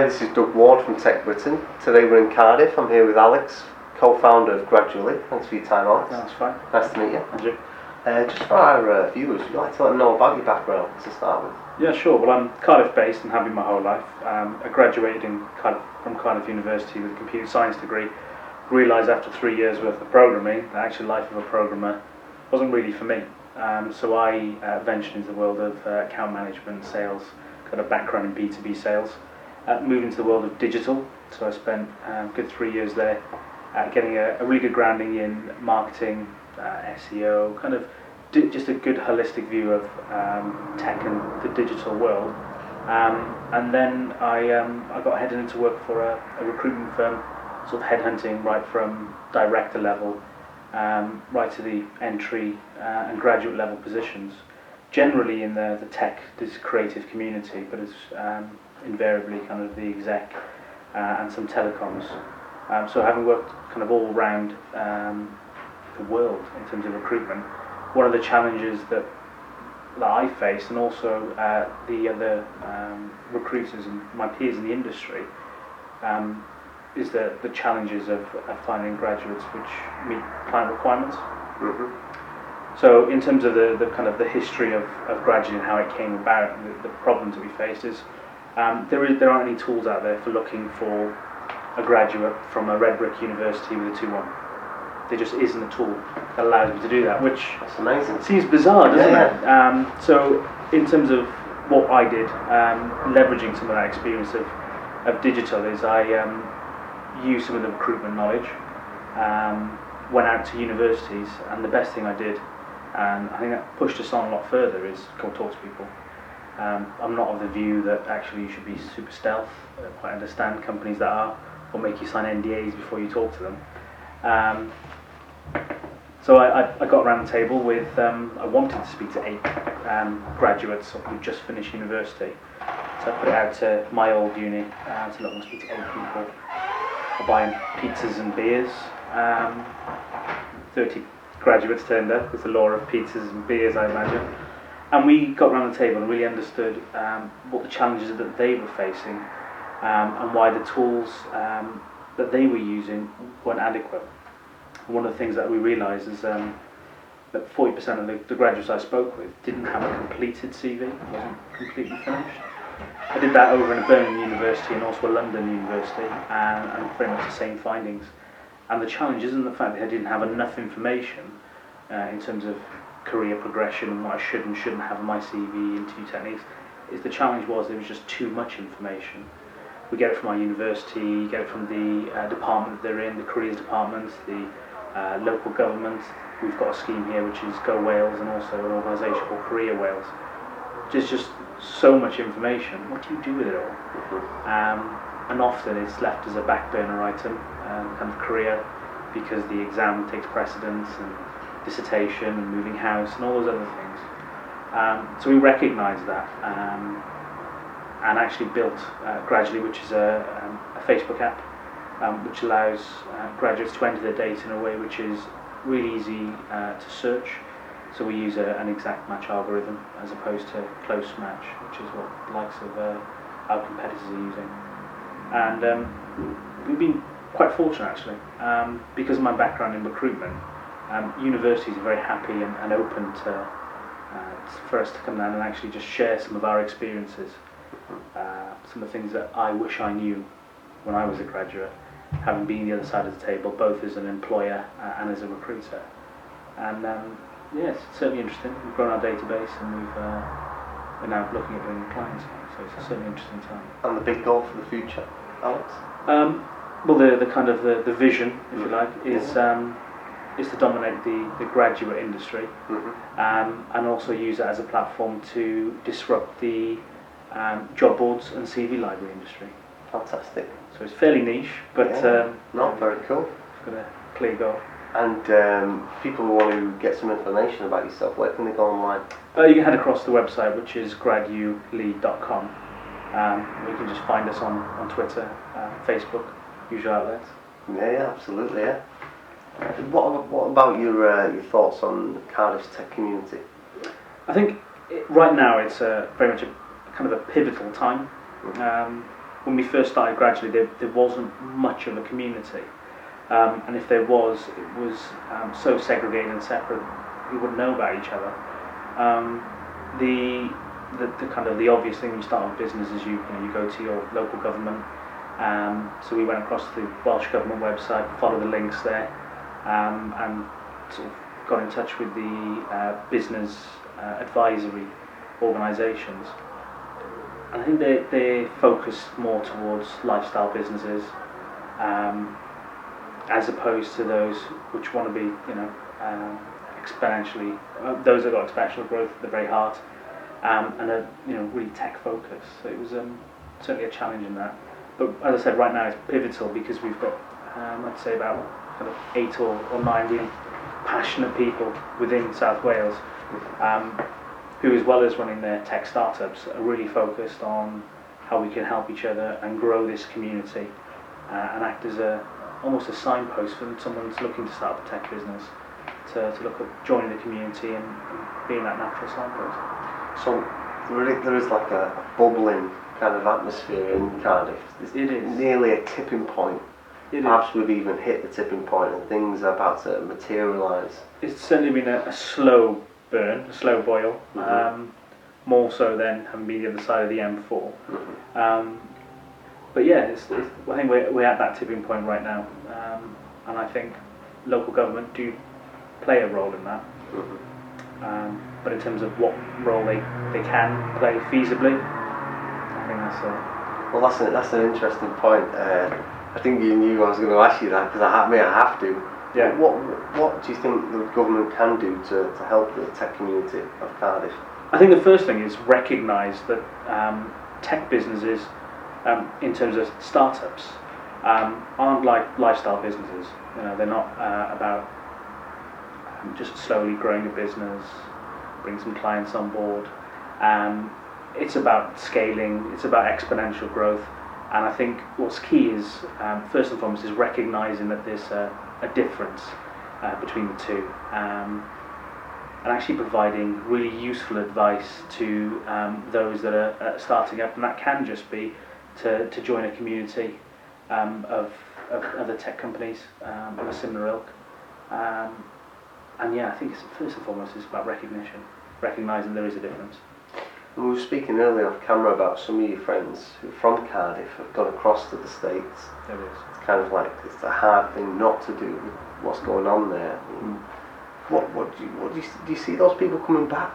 this is Doug Ward from Tech Britain. Today we're in Cardiff. I'm here with Alex, co-founder of Graduly. Thanks for your time, Alex. That's fine. Nice to meet you. Andrew. Just for our viewers, would you like to let them know about your background to start with? Yeah, sure. Well, I'm Cardiff-based and have been my whole life. I graduated from Cardiff University with a computer science degree. Realised after 3 years worth of programming that actually life of a programmer wasn't really for me. So I ventured into the world of account management, sales, got a background in B2B sales. Moved into the world of digital, so I spent a good 3 years there getting a really good grounding in marketing, SEO, kind of just a good holistic view of tech and the digital world. And then I got headed into work for a recruitment firm, sort of headhunting right from director level right to the entry and graduate level positions, generally in the tech, this creative community, but it's invariably kind of the exec and some telecoms. So having worked kind of all around the world in terms of recruitment, one of the challenges that I faced, and also the other recruiters and my peers in the industry, is the challenges of finding graduates which meet client requirements. Mm-hmm. So in terms of the kind of the history of Gradually and how it came about, the problems that we faced is there aren't any tools out there for looking for a graduate from a red brick university with a 2-1. There just isn't a tool that allows me to do that, which that's amazing. Seems bizarre, doesn't it? So in terms of what I did, leveraging some of that experience of digital, is I used some of the recruitment knowledge, went out to universities, and the best thing I did, and I think that pushed us on a lot further, is go talk to people. I'm not of the view that actually you should be super stealth. I quite understand companies that are, or make you sign NDAs before you talk to them. So I got around the table with, I wanted to speak to 8 graduates who just finished university. So I put it out to my old uni, to look and speak to 8 people. I buy them pizzas and beers. 30 graduates turned up, with the law of pizzas and beers, I imagine. And we got around the table and really understood what the challenges that they were facing, and why the tools that they were using weren't adequate. And one of the things that we realised is that 40% of the graduates I spoke with didn't have a completed CV, wasn't completely finished. I did that over in a Birmingham University and also a London University, and very much the same findings. And the challenge isn't the fact that I didn't have enough information in terms of career progression and what I should and shouldn't have on my CV, interview techniques. The challenge was there was just too much information. We get it from our university, get it from the department they're in, the careers department, the local government. We've got a scheme here which is Go Wales, and also an organisation called Career Wales. There's just so much information. What do you do with it all? Mm-hmm. And often it's left as a back burner item, kind of career, because the exam takes precedence, and dissertation and moving house and all those other things. So we recognised that and actually built Gradually, which is a Facebook app which allows graduates to enter their data in a way which is really easy to search. So we use an exact match algorithm as opposed to close match, which is what the likes of our competitors are using. And we've been quite fortunate actually, because of my background in recruitment. Universities are very happy and open for us to come down and actually just share some of our experiences, some of the things that I wish I knew when I was a graduate, having been the other side of the table, both as an employer and as a recruiter. And yes, it's certainly interesting. We've grown our database, and we're now looking at bringing clients on, so it's a certainly interesting time. And the big goal for the future, Alex? Well, the kind of the vision, if you like, is to dominate the graduate industry, mm-hmm. And also use it as a platform to disrupt the job boards and CV library industry. Fantastic. So it's fairly niche, but not very cool. Got a clear goal. And people who want to get some information about yourself, where can they go online? You can head across the website, which is graduly.com. You can just find us on Twitter, Facebook, usual outlets. Yeah, absolutely, yeah. What about your thoughts on Cardiff's tech community? I think right now it's very much a kind of a pivotal time. when we first started Gradually, there wasn't much of a community, and if there was, it was so segregated and separate, we wouldn't know about each other. The kind of the obvious thing when you start a business is you go to your local government. So we went across the Welsh Government website, followed the links there, and sort of got in touch with the business advisory organisations. And I think they focus more towards lifestyle businesses, as opposed to those which want to be, exponentially, those that got exponential growth at the very heart, and are really tech focused. So it was certainly a challenge in that. But as I said, right now it's pivotal because we've got, I'd say about kind of 8 or 9 really passionate people within South Wales, who, as well as running their tech startups, are really focused on how we can help each other and grow this community, and act as almost a signpost for someone who's looking to start up a tech business to look at joining the community and being that natural signpost. So there is like a bubbling kind of atmosphere in Cardiff. It is nearly a tipping point. Perhaps we've even hit the tipping point and things are about to materialise. It's certainly been a slow burn, a slow boil, more so than having been the other side of the M4. But yeah, I think we're at that tipping point right now, and I think local government do play a role in that. But in terms of what role they can play feasibly, I think that's an interesting point. I think you knew I was going to ask you that because I have to. Yeah. What do you think the government can do to help the tech community of Cardiff? I think the first thing is recognise that tech businesses, in terms of startups, aren't like lifestyle businesses. They're not about just slowly growing a business, bring some clients on board. It's about scaling. It's about exponential growth. And I think what's key is, first and foremost, is recognising that there's a difference between the two, and actually providing really useful advice to those that are starting up, and that can just be to join a community of other tech companies of a similar ilk. And yeah, I think first and foremost it's about recognising there is a difference. And we were speaking earlier off camera about some of your friends who from Cardiff have gone across to the States. There is. It's kind of like it's a hard thing not to do with what's going on there. What do you see those people coming back?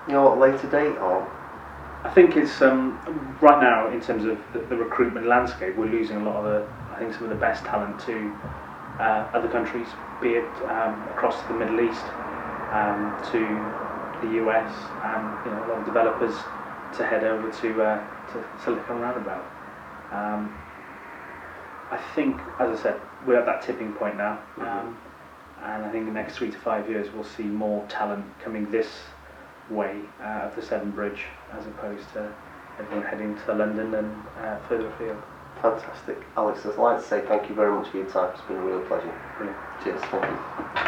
At a later date, or? I think it's right now in terms of the recruitment landscape, we're losing a lot of some of the best talent to other countries, be it across the Middle East, to the US, and a lot of developers to head over to Silicon Roundabout. I think, as I said, we're at that tipping point now, and I think in the next 3 to 5 years we'll see more talent coming this way of the Severn Bridge, as opposed to everyone heading to London and further afield. Fantastic. Alex, I'd like to say thank you very much for your time. It's been a real pleasure. Brilliant. Cheers. Thank you.